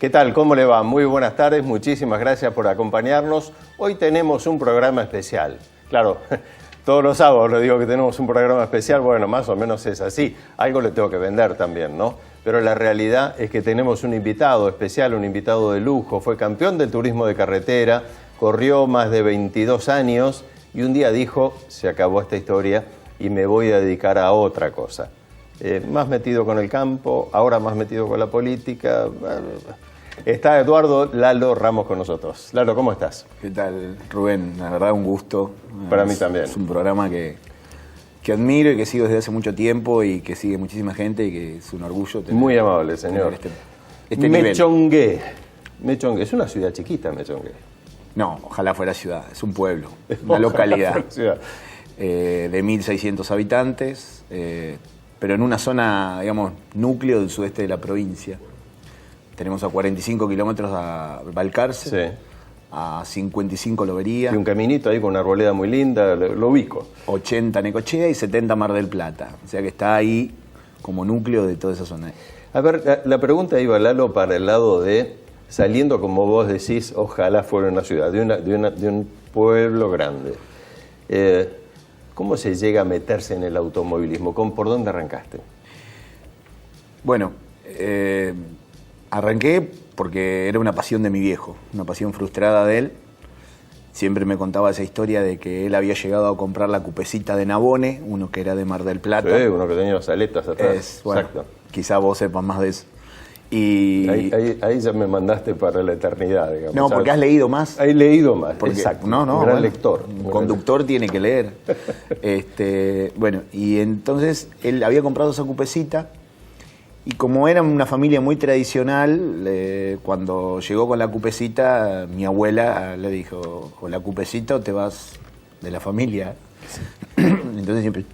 ¿Qué tal? ¿Cómo le va? Muy buenas tardes, muchísimas gracias por acompañarnos. Hoy tenemos un programa especial. Claro, todos los sábados le digo que tenemos un programa especial, bueno, más o menos es así. Algo le tengo que vender también, ¿no? Pero la realidad es que tenemos un invitado especial, un invitado de lujo. Fue campeón del turismo de carretera, corrió más de 22 años y un día dijo, se acabó esta historia y me voy a dedicar a otra cosa. Más metido con el campo, ahora más metido con la política. Está Eduardo Lalo Ramos con nosotros. Lalo, ¿cómo estás? ¿Qué tal, Rubén? La verdad, un gusto. Para mí también. Es un programa que admiro y que sigo desde hace mucho tiempo y que sigue muchísima gente y que es un orgullo tener. Muy amable, señor. Este nivel. Mechongué. Es una ciudad chiquita, Mechongué. No, ojalá fuera ciudad. Es un pueblo, una localidad de 1.600 habitantes, pero en una zona, digamos, núcleo del sudeste de la provincia. Tenemos a 45 kilómetros a Balcarce, sí, a 55 Lobería. Y un caminito ahí con una arboleda muy linda, lo ubico. 80 Necochea y 70 Mar del Plata. O sea que está ahí como núcleo de toda esa zona. A ver, la pregunta iba, Lalo, para el lado de, saliendo como vos decís, ojalá fuera una ciudad, de un pueblo grande. ¿Cómo se llega a meterse en el automovilismo? ¿Por dónde arrancaste? Bueno, arranqué porque era una pasión de mi viejo, una pasión frustrada de él. Siempre me contaba esa historia de que él había llegado a comprar la cupecita de Nabone, uno que era de Mar del Plata. Sí, uno que tenía las aletas atrás. Bueno, exacto. Quizá vos sepas más de eso. Y ahí ya me mandaste para la eternidad, digamos. No, porque has leído más. He leído más, porque, exacto. No, un gran lector. Un conductor tiene que leer. Bueno, y entonces él había comprado esa cupecita y como era una familia muy tradicional, cuando llegó con la cupecita, mi abuela le dijo, con la cupecita o te vas de la familia. Entonces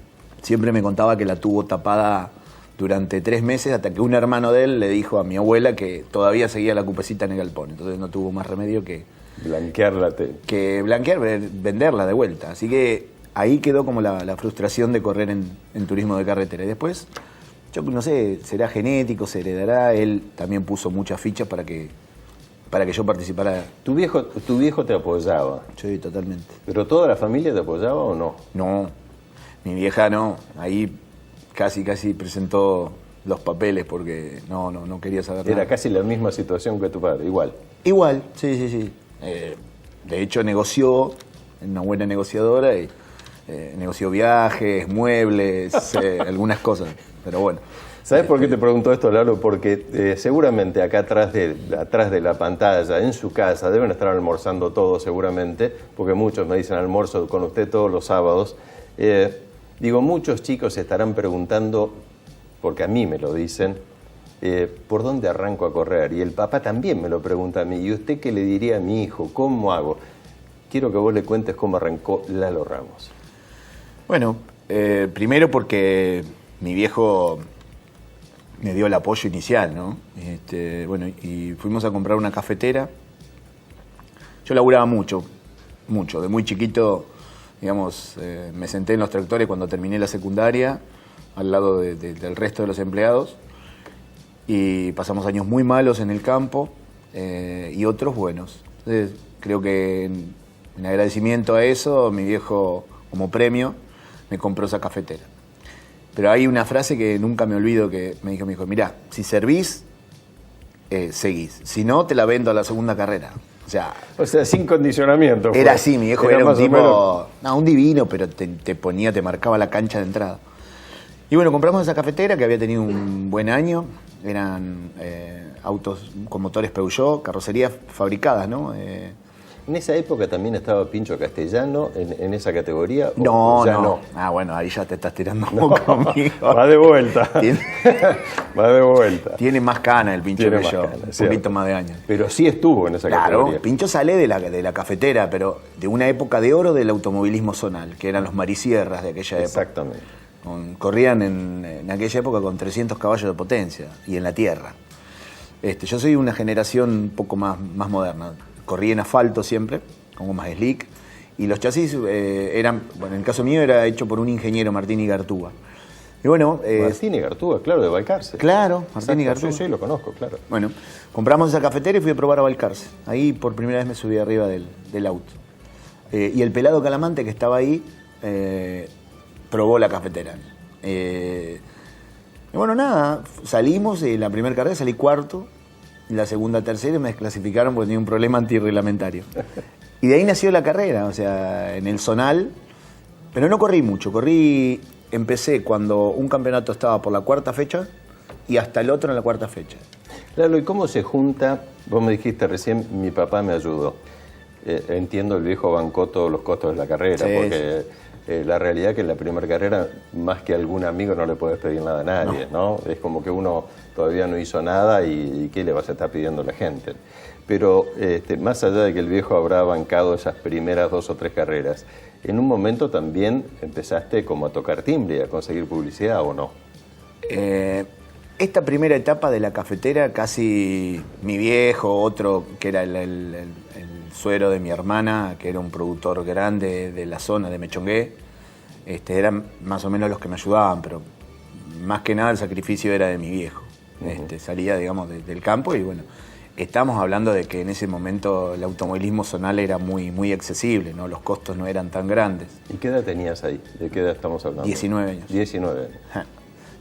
siempre me contaba que la tuvo tapada durante 3 meses hasta que un hermano de él le dijo a mi abuela que todavía seguía la cupecita en el galpón. Entonces no tuvo más remedio que venderla de vuelta. Así que ahí quedó como la frustración de correr en turismo de carretera. Y después, yo no sé, será genético, se heredará. Él también puso muchas fichas para que yo participara. ¿Tu viejo te apoyaba? Sí, totalmente. ¿Pero toda la familia te apoyaba o no? No, mi vieja no. Ahí casi presentó los papeles porque no quería saber nada. Era casi la misma situación que tu padre, igual. Igual, sí. De hecho negoció, una buena negociadora, y negoció viajes, muebles, algunas cosas, pero bueno. ¿Sabes por qué te pregunto esto, Lalo? Porque seguramente acá atrás de la pantalla, en su casa, deben estar almorzando todos seguramente, porque muchos me dicen almuerzo con usted todos los sábados. Muchos chicos se estarán preguntando, porque a mí me lo dicen, ¿por dónde arranco a correr? Y el papá también me lo pregunta a mí. ¿Y usted qué le diría a mi hijo? ¿Cómo hago? Quiero que vos le cuentes cómo arrancó Lalo Ramos. Bueno, primero porque mi viejo me dio el apoyo inicial, ¿no? Y fuimos a comprar una cafetera. Yo laburaba mucho. De muy chiquito, digamos, me senté en los tractores cuando terminé la secundaria, al lado del resto de los empleados, y pasamos años muy malos en el campo y otros buenos. Entonces, creo que en agradecimiento a eso, mi viejo, como premio, me compró esa cafetera. Pero hay una frase que nunca me olvido que me dijo mi hijo: mirá, si servís, seguís. Si no, te la vendo a la segunda carrera. O sea, sin condicionamiento. Era así, mi viejo era un tipo, un divino, pero te marcaba la cancha de entrada. Y bueno, compramos esa cafetera que había tenido un buen año. Eran autos con motores Peugeot, carrocerías fabricadas, ¿no? ¿En esa época también estaba Pincho Castellano en esa categoría? No. Ah, bueno, ahí ya te estás tirando un poco conmigo. Va de vuelta. Va de vuelta. Tiene más cana el Pincho que yo, un poquito más de años. Pero sí estuvo en esa categoría. Claro, Pincho sale de la cafetera, pero de una época de oro del automovilismo zonal, que eran los marisierras de aquella época. Exactamente. Corrían en aquella época con 300 caballos de potencia y en la tierra. Yo soy una generación un poco más moderna. Corrí en asfalto siempre, con gomas slick, y los chasis eran, bueno, en el caso mío era hecho por un ingeniero, Martín Igartúa. Y bueno... Martín y Gartúa, claro, de Balcarce. Claro, Martín y Gartúa. Sí, sí, lo conozco, claro. Bueno, compramos esa cafetera y fui a probar a Balcarce. Ahí por primera vez me subí arriba del auto. Y el pelado Calamante que estaba ahí probó la cafetera. Y bueno, nada, salimos, la primera carrera salí cuarto, la segunda, tercera, y me desclasificaron porque tenía un problema antirreglamentario. Y de ahí nació la carrera, o sea, en el zonal, pero no corrí mucho, empecé cuando un campeonato estaba por la cuarta fecha y hasta el otro en la cuarta fecha. Claro, ¿y cómo se junta? Vos me dijiste recién, mi papá me ayudó. Entiendo, el viejo bancó todos los costos de la carrera, sí, porque la realidad es que en la primera carrera, más que algún amigo, no le puedes pedir nada a nadie, ¿no? Es como que uno todavía no hizo nada y ¿qué le vas a estar pidiendo a la gente? Pero más allá de que el viejo habrá bancado esas primeras 2 o 3 carreras, en un momento también empezaste como a tocar timbre y a conseguir publicidad, ¿o no? Esta primera etapa de la cafetera, casi mi viejo, otro que era el suegro de mi hermana, que era un productor grande de la zona de Mechongué, eran más o menos los que me ayudaban, pero más que nada el sacrificio era de mi viejo. Salía, digamos, del campo y bueno, estamos hablando de que en ese momento el automovilismo zonal era muy accesible, ¿no? Los costos no eran tan grandes. ¿Y qué edad tenías ahí? ¿De qué edad estamos hablando? 19 años. 19 años.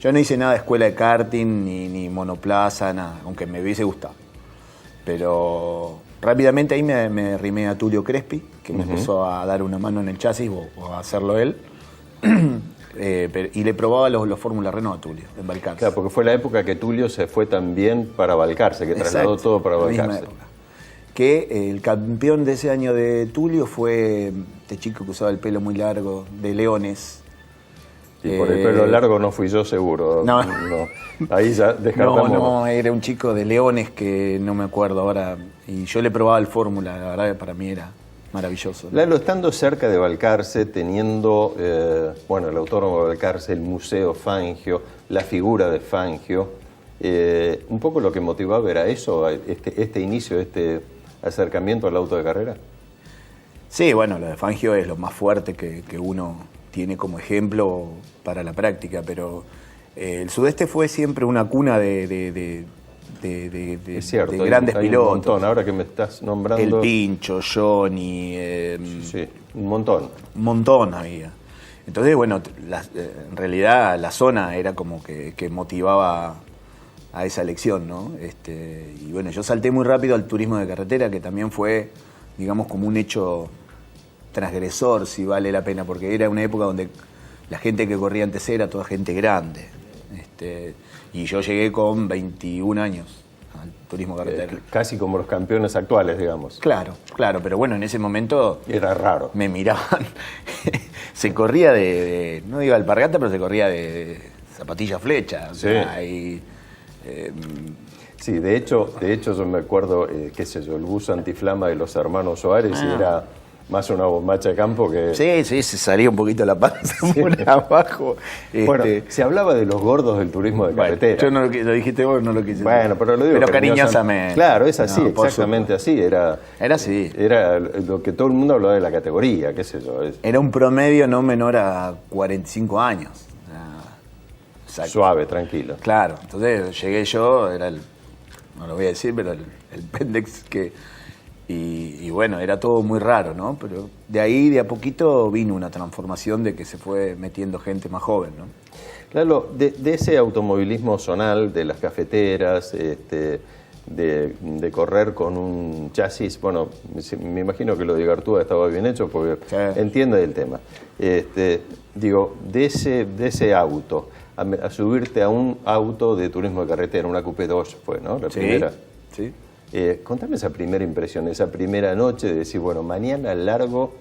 Yo no hice nada de escuela de karting, ni monoplaza, nada, aunque me hubiese gustado. Pero rápidamente ahí me arrimé a Tulio Crespi, que me empezó a dar una mano en el chasis o a hacerlo él. Y le probaba los Fórmula Renault a Tulio, en Balcarce. Claro, porque fue la época que Tulio se fue también para Balcarce, que trasladó todo para Balcarce. Que el campeón de ese año de Tulio fue este chico que usaba el pelo muy largo, de Leones. Y por el pelo largo no fui yo seguro. No. Ahí ya descartamos. No, era un chico de Leones que no me acuerdo ahora. Y yo le probaba el Fórmula, la verdad que para mí era maravilloso, ¿no? Lalo, estando cerca de Balcarce, teniendo el Autódromo de Balcarce, el Museo Fangio, la figura de Fangio, un poco lo que motivaba era eso, este inicio, este acercamiento al auto de carrera. Sí, bueno, lo de Fangio es lo más fuerte que uno tiene como ejemplo para la práctica, pero el Sudeste fue siempre una cuna de es cierto, grandes hay pilotos. Un montón, ahora que me estás nombrando. El Pincho, Johnny. Sí, un montón. Un montón había. Entonces, bueno, en realidad la zona era como que motivaba a esa elección, ¿no? Y bueno, yo salté muy rápido al turismo de carretera, que también fue, digamos, como un hecho transgresor, si vale la pena, porque era una época donde la gente que corría antes era toda gente grande. Y yo llegué con 21 años al turismo carretera. Casi como los campeones actuales, digamos. Claro, pero bueno, en ese momento... Era raro. Me miraban. Se corría no digo alpargata, pero se corría de zapatilla flecha. O sea, sí. Sí, de hecho yo me acuerdo, qué sé yo, el buzo antiflama de los hermanos Suárez y era más una bombacha de campo que... Sí, se salía un poquito la panza por abajo. Bueno, se hablaba de los gordos del turismo de carretera. Yo no lo dijiste vos, no lo quise decir. Bueno, pero lo digo cariñosamente. Claro, es así, exactamente así. Era así. Era lo que todo el mundo hablaba de la categoría, qué sé yo. Era un promedio no menor a 45 años. Suave, tranquilo. Claro, entonces llegué yo, era no lo voy a decir, pero el pendex que... Y bueno, era todo muy raro, ¿no? Pero de ahí, de a poquito, vino una transformación de que se fue metiendo gente más joven, ¿no? Claro, de ese automovilismo zonal, de las cafeteras, de correr con un chasis, bueno, me imagino que lo de Gartúa estaba bien hecho porque entiende el tema. Digo, de ese auto, a subirte a un auto de turismo de carretera, una Coupé 2 fue, ¿no? La primera. Sí. Contame esa primera impresión, esa primera noche de decir, bueno, mañana largo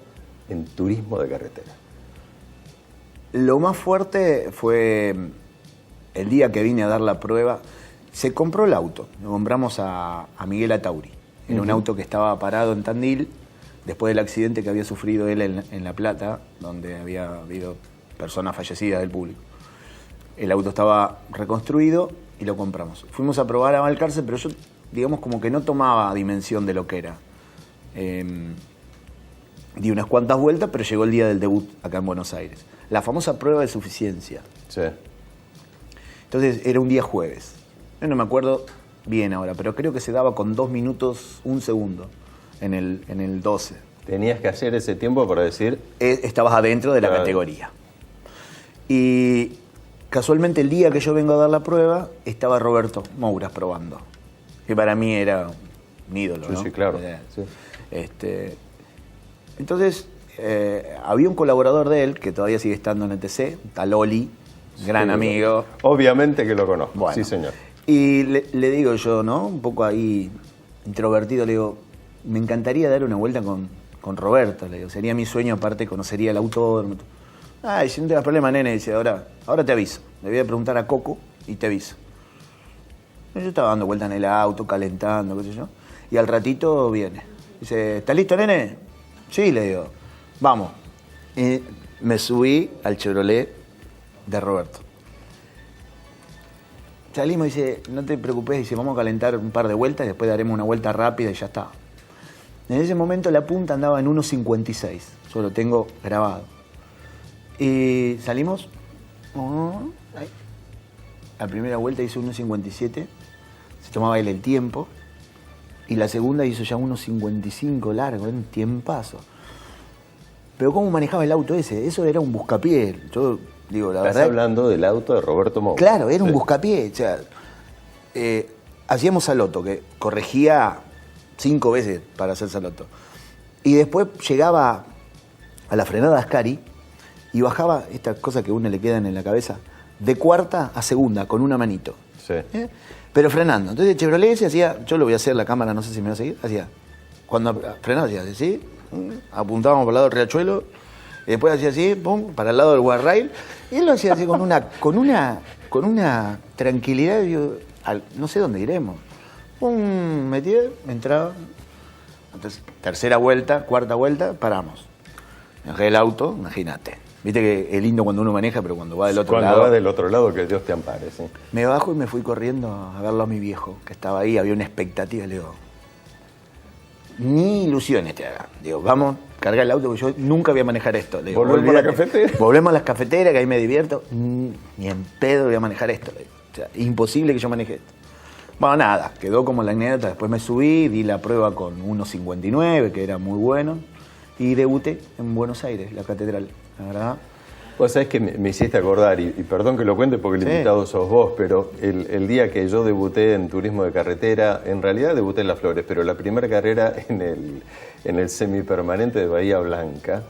en turismo de carretera. Lo más fuerte fue el día que vine a dar la prueba. Se compró el auto, lo compramos a Miguel Atauri. Era un auto que estaba parado en Tandil, después del accidente que había sufrido él en La Plata, donde había habido personas fallecidas del público. El auto estaba reconstruido y lo compramos. Fuimos a probar a Balcarce, pero yo, digamos, como que no tomaba dimensión de lo que era. Di unas cuantas vueltas, pero llegó el día del debut acá en Buenos Aires. La famosa prueba de suficiencia. Sí. Entonces era un día jueves. Yo no me acuerdo bien ahora, pero creo que se daba con 2 minutos, 1 segundo en el 12. Tenías que hacer ese tiempo para decir... Estabas adentro de la categoría. Y casualmente el día que yo vengo a dar la prueba, estaba Roberto Mouras probando. Que para mí era un ídolo, ¿no? Sí, claro. Sí. Entonces, había un colaborador de él, que todavía sigue estando en ETC, tal Oli, gran amigo. Obviamente que lo conozco, bueno, sí señor. Y le digo yo, ¿no? Un poco ahí introvertido, le digo, me encantaría dar una vuelta con Roberto, le digo, sería mi sueño, aparte conocería el autódromo. Ah, si no te das problema, nene, dice, ahora te aviso. Le voy a preguntar a Coco y te aviso. Yo estaba dando vuelta en el auto, calentando, qué sé yo, y al ratito viene. Dice, ¿estás listo, nene? Sí, le digo, vamos. Y me subí al Chevrolet de Roberto. Salimos y dice, no te preocupes, dice, vamos a calentar un par de vueltas y después daremos una vuelta rápida y ya está. En ese momento la punta andaba en 1.56, yo lo tengo grabado. Y salimos, la primera vuelta hizo 1.57, se tomaba él el tiempo, y la segunda hizo ya 1.55 largo, era un tiempazo. Pero ¿cómo manejaba el auto ese? Eso era un buscapié. Yo digo, la verdad... Estás hablando del auto de Roberto Mouras. Claro, era un buscapié. O sea, hacíamos saloto, que corregía 5 veces para hacer saloto. Y después llegaba a la frenada Ascari y bajaba, estas cosas que a uno le quedan en la cabeza, de cuarta a segunda, con una manito. Sí. Pero frenando. Entonces Chevrolet se hacía, yo lo voy a hacer, la cámara no sé si me va a seguir, hacía, cuando frenaba hacía así, apuntábamos por el lado del riachuelo, y después hacía así, pum, para el lado del guardrail, y él lo hacía así con una tranquilidad, yo, no sé dónde iremos. Pum, metía, entraba. Entonces, tercera vuelta, cuarta vuelta, paramos. Me bajé el auto, imagínate. Viste que es lindo cuando uno maneja, pero cuando va del otro lado... Cuando va del otro lado, que Dios te ampare, sí. Me bajo y me fui corriendo a verlo a mi viejo, que estaba ahí, había una expectativa, le digo, ni ilusiones te hagan. Digo, vamos, cargar el auto, porque yo nunca voy a manejar esto. Le digo, ¿Volvemos a la cafetera? Volvemos a las cafeteras, que ahí me divierto. Ni en pedo voy a manejar esto. Le digo. O sea, imposible que yo maneje esto. Bueno, nada, quedó como la anécdota. Después me subí, di la prueba con 1.59, que era muy bueno, y debuté en Buenos Aires, la catedral. La verdad. Vos sabés que me hiciste acordar, y perdón que lo cuente porque el invitado sos vos, pero el día que yo debuté en turismo de carretera, en realidad debuté en Las Flores, pero la primera carrera en el semipermanente de Bahía Blanca,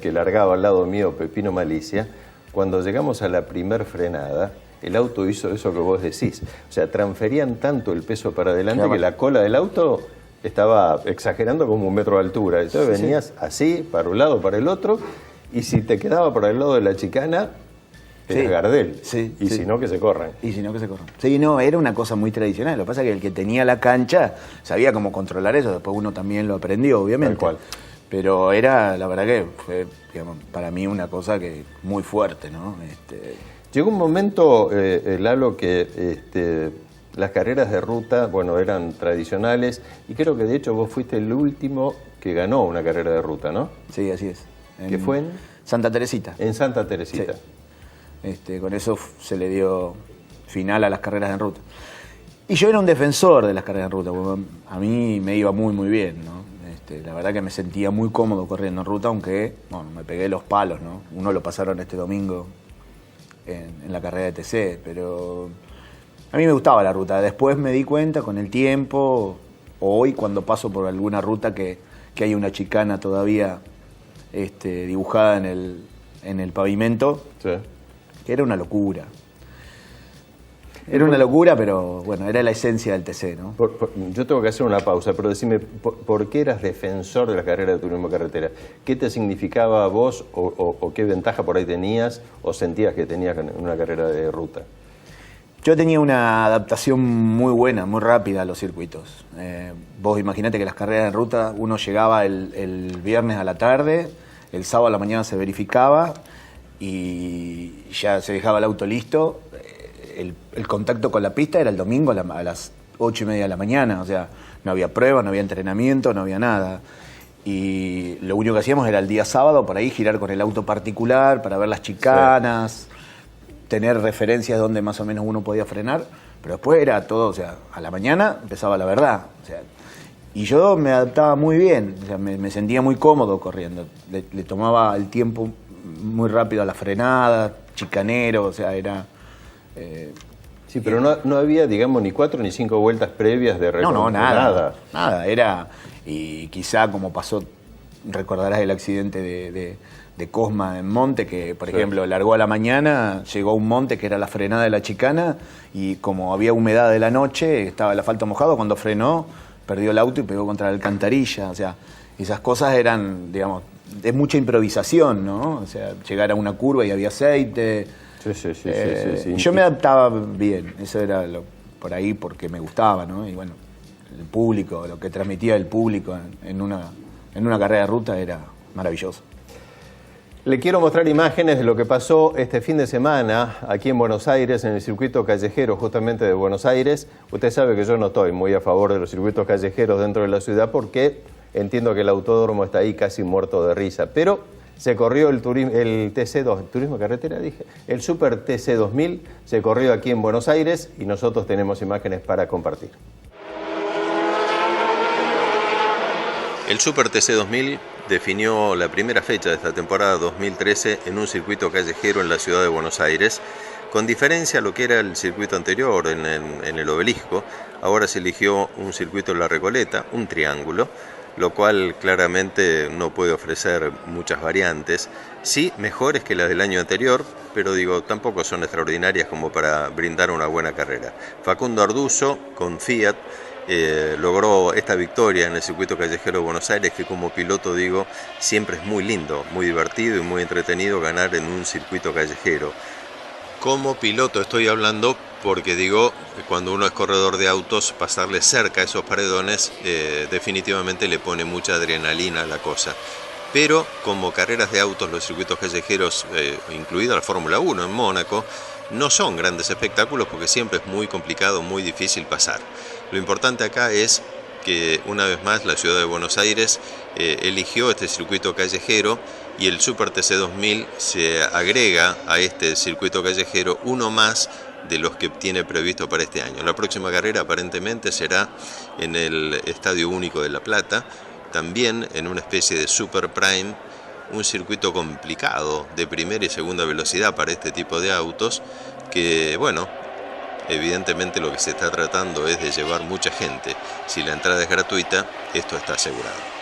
que largaba al lado mío Pepino Malicia, cuando llegamos a la primer frenada, el auto hizo eso que vos decís. O sea, transferían tanto el peso para adelante que la cola del auto estaba exagerando como 1 metro de altura. Entonces venías así, para un lado, para el otro, y si te quedaba para el lado de la chicana, era Gardel. Sí, y si no, que se corran. Y si no, que se corran. Sí, no, era una cosa muy tradicional. Lo que pasa es que el que tenía la cancha sabía cómo controlar eso. Después uno también lo aprendió, obviamente. Tal cual. Pero era, la verdad que fue, digamos, para mí una cosa que muy fuerte, ¿no? Llegó un momento, Lalo, que las carreras de ruta, bueno, eran tradicionales, y creo que de hecho vos fuiste el último que ganó una carrera de ruta, ¿no? Sí, así es. ¿Qué fue en? Santa Teresita. En Santa Teresita. Sí. Con eso se le dio final a las carreras en ruta. Y yo era un defensor de las carreras en ruta, porque a mí me iba muy, muy bien, ¿no? La verdad que me sentía muy cómodo corriendo en ruta, aunque, bueno, me pegué los palos, ¿no? Uno lo pasaron este domingo en la carrera de TC, pero a mí me gustaba la ruta. Después me di cuenta con el tiempo, o hoy cuando paso por alguna ruta que hay una chicana todavía dibujada en el pavimento, Sí. que era una locura. Era una locura, pero bueno, era la esencia del TC, ¿no? Yo tengo que hacer una pausa, pero decime, ¿por qué eras defensor de la carrera de turismo carretera? ¿Qué te significaba a vos o qué ventaja por ahí tenías o sentías que tenías en una carrera de ruta? Yo tenía una adaptación muy buena, muy rápida a los circuitos. Vos imaginate que las carreras de ruta, uno llegaba el viernes a la tarde, el sábado a la mañana se verificaba y ya se dejaba el auto listo. El contacto con la pista era el domingo a las 8:30 de la mañana, o sea, no había prueba, no había entrenamiento, no había nada. Y lo único que hacíamos era el día sábado por ahí girar con el auto particular para ver las chicanas. Sí. tener referencias donde más o menos uno podía frenar, pero después era todo, o sea, a la mañana empezaba la verdad, o sea, y yo me adaptaba muy bien, o sea, me sentía muy cómodo corriendo, le tomaba el tiempo muy rápido a la frenada, chicanero, o sea, era... sí, pero no había, digamos, ni 4 ni 5 vueltas previas de recorrido. No, nada, era, y quizá como pasó, recordarás el accidente de Cosma en Monte, que por ejemplo largó a la mañana, llegó a un monte que era la frenada de la chicana, y como había humedad de la noche, estaba el asfalto mojado, cuando frenó, perdió el auto y pegó contra la alcantarilla, o sea, esas cosas eran, digamos, de mucha improvisación, ¿no? O sea, llegar a una curva y había aceite. Sí. Yo me adaptaba bien, eso era por ahí porque me gustaba, ¿no? Y bueno, el público, lo que transmitía el público en una carrera de ruta era maravilloso. Le quiero mostrar imágenes de lo que pasó este fin de semana aquí en Buenos Aires, en el circuito callejero justamente de Buenos Aires. Usted sabe que yo no estoy muy a favor de los circuitos callejeros dentro de la ciudad porque entiendo que el autódromo está ahí casi muerto de risa, pero se corrió el TC2, turismo carretera dije, el Super TC2000 se corrió aquí en Buenos Aires y nosotros tenemos imágenes para compartir. El Super TC2000 definió la primera fecha de esta temporada 2013 en un circuito callejero en la ciudad de Buenos Aires. Con diferencia a lo que era el circuito anterior en el Obelisco, ahora se eligió un circuito en la Recoleta, un triángulo, lo cual claramente no puede ofrecer muchas variantes. Sí, mejores que las del año anterior, pero digo, tampoco son extraordinarias como para brindar una buena carrera. Facundo Arduzo, con Fiat, logró esta victoria en el circuito callejero de Buenos Aires, que como piloto digo, siempre es muy lindo, muy divertido y muy entretenido ganar en un circuito callejero. Como piloto estoy hablando porque digo, cuando uno es corredor de autos, pasarle cerca a esos paredones definitivamente le pone mucha adrenalina a la cosa. Pero como carreras de autos, los circuitos callejeros, incluida la Fórmula 1 en Mónaco, no son grandes espectáculos porque siempre es muy complicado, muy difícil pasar. Lo importante acá es que una vez más la ciudad de Buenos Aires eligió este circuito callejero y el Super TC2000 se agrega a este circuito callejero uno más de los que tiene previsto para este año. La próxima carrera aparentemente será en el Estadio Único de La Plata, también en una especie de Super Prime, un circuito complicado de primera y segunda velocidad para este tipo de autos, que bueno, evidentemente lo que se está tratando es de llevar mucha gente. Si la entrada es gratuita, esto está asegurado.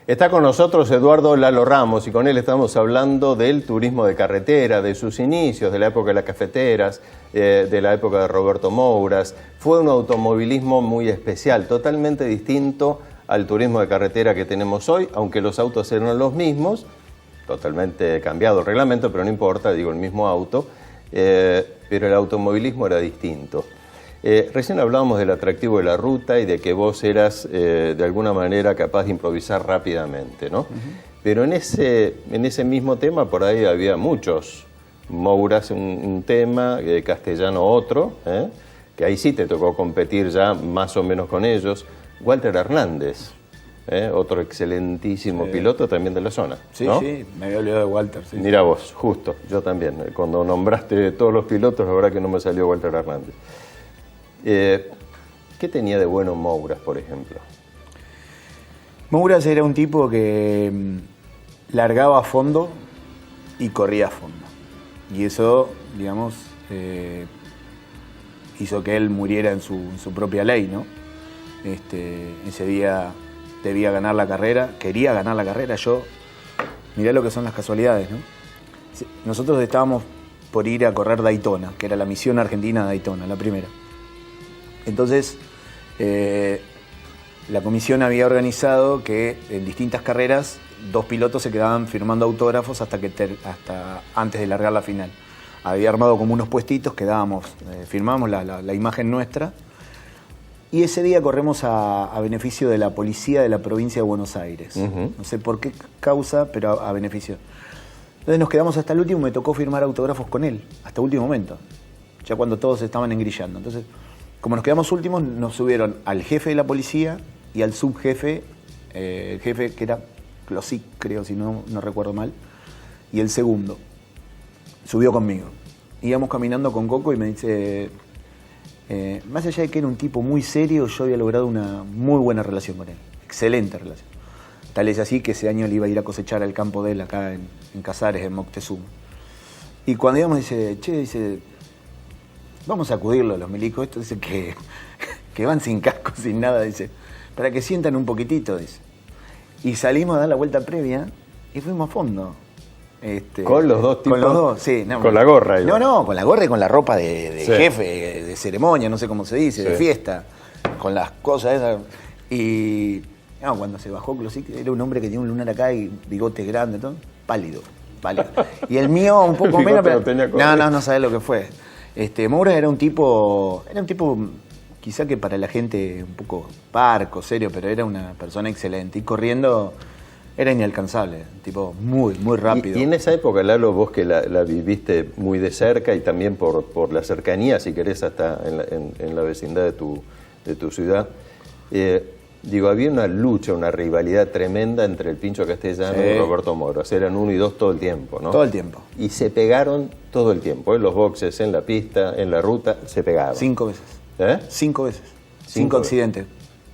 Está con nosotros Eduardo Lalo Ramos y con él estamos hablando del turismo de carretera, de sus inicios, de la época de las cafeteras, de la época de Roberto Mouras. Fue un automovilismo muy especial, totalmente distinto al turismo de carretera que tenemos hoy, aunque los autos eran los mismos, totalmente cambiado el reglamento, pero no importa, digo el mismo auto, pero el automovilismo era distinto. Recién hablábamos del atractivo de la ruta y de que vos eras de alguna manera capaz de improvisar rápidamente, ¿no? Pero en ese mismo tema por ahí había muchos. Mouras un tema, Castellano otro, que ahí sí te tocó competir ya más o menos con ellos. Walter Hernández, otro excelentísimo piloto también de la zona. Sí, ¿no? sí, me había olvidado de Walter. Sí, Mira vos, justo, yo también. Cuando nombraste todos los pilotos, la verdad que no me salió Walter Hernández. ¿Qué tenía de bueno Mouras, por ejemplo? Mouras era un tipo que largaba a fondo y corría a fondo. Y eso, digamos, hizo que él muriera en su propia ley, ¿no? Ese día debía ganar la carrera, quería ganar la carrera. Mirá lo que son las casualidades, ¿no? Nosotros estábamos por ir a correr Daytona, que era la misión argentina de Daytona, la primera. Entonces, la comisión había organizado que en distintas carreras 2 pilotos se quedaban firmando autógrafos hasta antes de largar la final. Había armado como unos puestitos, firmamos la imagen nuestra. Y ese día corremos a beneficio de la policía de la provincia de Buenos Aires. No sé por qué causa, pero a beneficio. Entonces nos quedamos hasta el último, me tocó firmar autógrafos con él, hasta el último momento, ya cuando todos estaban engrillando. Entonces, como nos quedamos últimos, nos subieron al jefe de la policía y al subjefe, el jefe que era Klosik, creo, si no recuerdo mal, y el segundo subió conmigo. Íbamos caminando con Coco y me dice, más allá de que era un tipo muy serio, yo había logrado una muy buena relación con él, excelente relación. Tal es así que ese año le iba a ir a cosechar al campo de él acá en Casares, en Moctezuma. Y cuando íbamos dice, vamos a acudirlo a los milicos, esto dice que van sin casco, sin nada, dice, para que sientan un poquitito, dice. Y salimos a dar la vuelta previa y fuimos a fondo. Con los dos tipos. Con los dos, sí. No, con la gorra. No, con la gorra y con la ropa de sí. jefe, de ceremonia, no sé cómo se dice, sí. de fiesta, con las cosas esas. Y cuando se bajó Klosik, era un hombre que tenía un lunar acá y bigote grande, todo, pálido. Y el mío un poco menos, pero no sabés lo que fue. Moura era un tipo quizá que para la gente un poco parco, serio, pero era una persona excelente. Y corriendo era inalcanzable, un tipo muy, muy rápido. Y en esa época, Lalo, vos que la viviste muy de cerca y también por la cercanía, si querés, hasta en la vecindad de tu ciudad, había una lucha, una rivalidad tremenda entre el Pincho Castellano y Roberto Moura. O sea, eran 1 y 2 todo el tiempo, ¿no? Todo el tiempo. Y se pegaron todo el tiempo, en los boxes, en la pista, en la ruta, se pegaban. 5 veces. 5 veces. 5 accidentes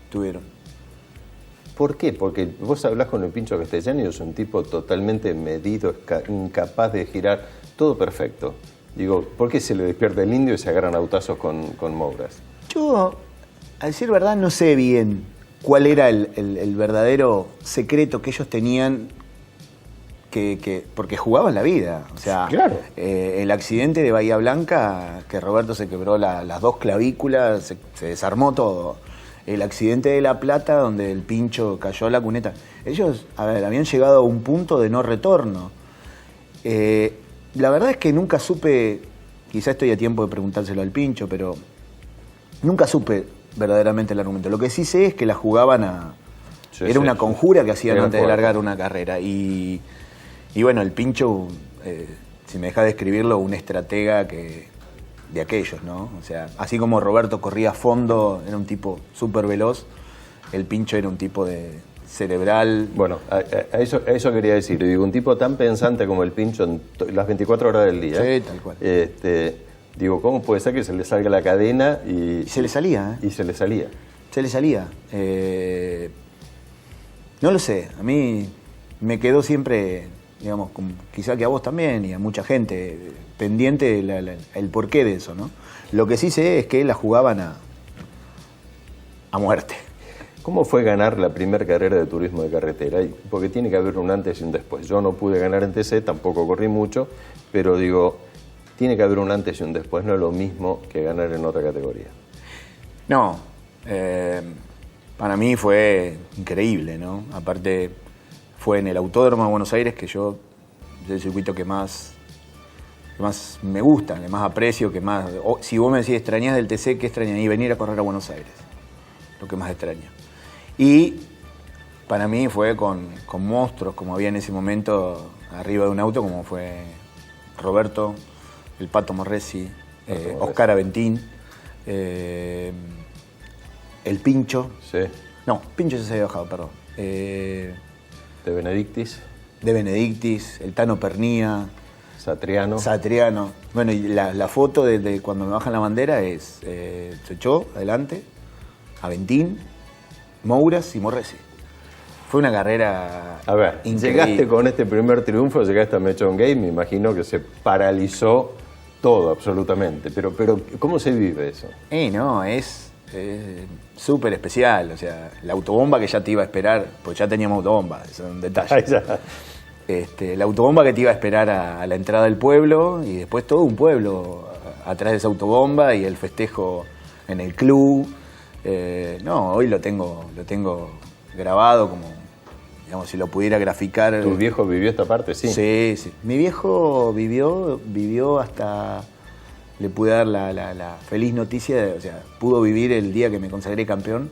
tuvieron. ¿Por qué? Porque vos hablás con el Pincho Castellano y es un tipo totalmente medido, incapaz de girar, todo perfecto. ¿Por qué se le despierta el indio y se agarran autazos con Mouras? Yo, a decir verdad, no sé bien cuál era el verdadero secreto que ellos tenían, porque jugaban la vida. O sea, claro. El accidente de Bahía Blanca, que Roberto se quebró las 2 clavículas, se desarmó todo. El accidente de La Plata, donde el Pincho cayó a la cuneta. Ellos, habían llegado a un punto de no retorno. La verdad es que nunca supe, quizá estoy a tiempo de preguntárselo al Pincho, pero nunca supe verdaderamente el argumento. Lo que sí sé es que la jugaban era una conjura que hacían antes de largar una carrera. Y bueno, el Pincho, si me deja describirlo, un estratega de aquellos, ¿no? O sea, así como Roberto corría a fondo, era un tipo súper veloz, el Pincho era un tipo de cerebral. Bueno, a eso quería decir. Un tipo tan pensante como el Pincho en las 24 horas del día. Sí, tal cual. ¿Cómo puede ser que se le salga la cadena y se le salía, Y se le salía. Se le salía. No lo sé, a mí me quedó siempre, quizá que a vos también y a mucha gente, pendiente el porqué de eso, ¿no? Lo que sí sé es que la jugaban a muerte. ¿Cómo fue ganar la primera carrera de turismo de carretera? Porque tiene que haber un antes y un después. Yo no pude ganar en TC, tampoco corrí mucho, pero tiene que haber un antes y un después, no es lo mismo que ganar en otra categoría. No, para mí fue increíble, ¿no? Aparte, fue en el Autódromo de Buenos Aires, que es el circuito que más me gusta, que más aprecio, que más... si vos me decís, extrañás del TC, ¿qué extrañás? Y venir a correr a Buenos Aires, lo que más extraño. Y para mí fue con monstruos, como había en ese momento, arriba de un auto, como fue Roberto, el Pato Morresi, Oscar Aventín, el Pincho. Sí. No, Pincho ya se había bajado, perdón. De Benedictis. De Benedictis, el Tano Pernía. Satriano. Bueno, y la foto de cuando me bajan la bandera es Chochó, adelante, Aventín, Mouras y Morresi. Fue una carrera increíble. Llegaste con este primer triunfo, llegaste a Mechon Game, me imagino que se paralizó todo absolutamente. Pero ¿cómo se vive eso? No, es súper especial. O sea, la autobomba que ya te iba a esperar, pues ya teníamos autobomba, eso es un detalle. La autobomba que te iba a esperar a la entrada del pueblo y después todo un pueblo atrás de esa autobomba y el festejo en el club. Hoy lo tengo grabado como, si lo pudiera graficar. ¿Tu viejo vivió esta parte? Sí. Sí. Mi viejo vivió hasta... Le pude dar la feliz noticia, pudo vivir el día que me consagré campeón,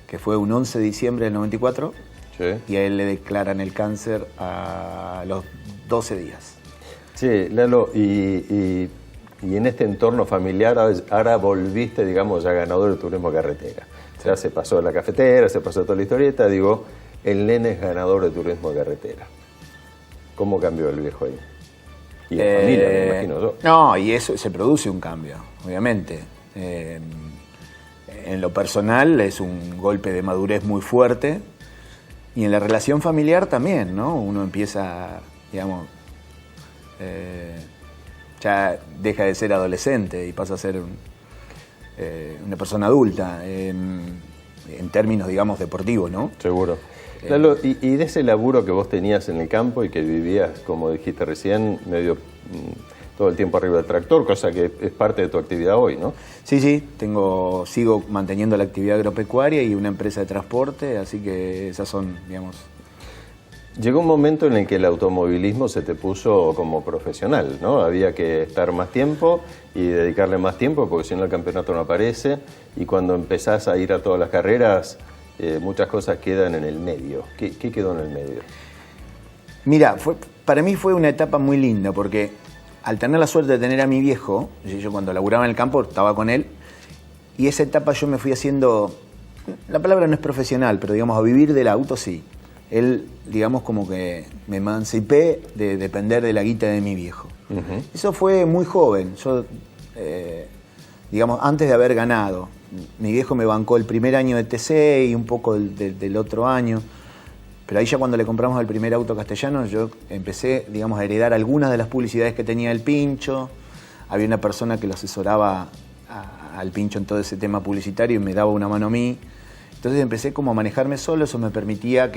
que fue un 11 de diciembre del 94. Sí. Y a él le declaran el cáncer a los 12 días. Sí, Lalo, y en este entorno familiar ahora volviste, ya ganador del turismo carretera. Ya se pasó la cafetera, se pasó toda la historieta, digo, el nene es ganador de turismo de carretera. ¿Cómo cambió el viejo ahí? Y la familia, me imagino yo. No, y eso se produce un cambio, obviamente. En lo personal es un golpe de madurez muy fuerte y en la relación familiar también, ¿no? Uno empieza, digamos, ya deja de ser adolescente y pasa a ser una persona adulta en términos, digamos, deportivos, ¿no? Seguro. Lalo, y de ese laburo que vos tenías en el campo y que vivías, como dijiste recién, medio todo el tiempo arriba del tractor, cosa que es parte de tu actividad hoy, ¿no? Sí, sigo manteniendo la actividad agropecuaria y una empresa de transporte, así que esas son, digamos... Llegó un momento en el que el automovilismo se te puso como profesional, ¿no? Había que estar más tiempo y dedicarle más tiempo, porque si no el campeonato no aparece, y cuando empezás a ir a todas las carreras, muchas cosas quedan en el medio. ¿Qué quedó en el medio? Mira, para mí fue una etapa muy linda, porque al tener la suerte de tener a mi viejo, yo cuando laburaba en el campo estaba con él, y esa etapa yo me fui haciendo, la palabra no es profesional, pero digamos a vivir del auto sí. Él, digamos, como que me emancipé de depender de la guita de mi viejo. Uh-huh. Eso fue muy joven. Yo, digamos, antes de haber ganado, mi viejo me bancó el primer año de TC y un poco del otro año. Pero ahí ya cuando le compramos el primer auto castellano, yo empecé, digamos, a heredar algunas de las publicidades que tenía el Pincho. Había una persona que lo asesoraba al Pincho en todo ese tema publicitario y me daba una mano a mí. Entonces empecé como a manejarme solo, eso me permitía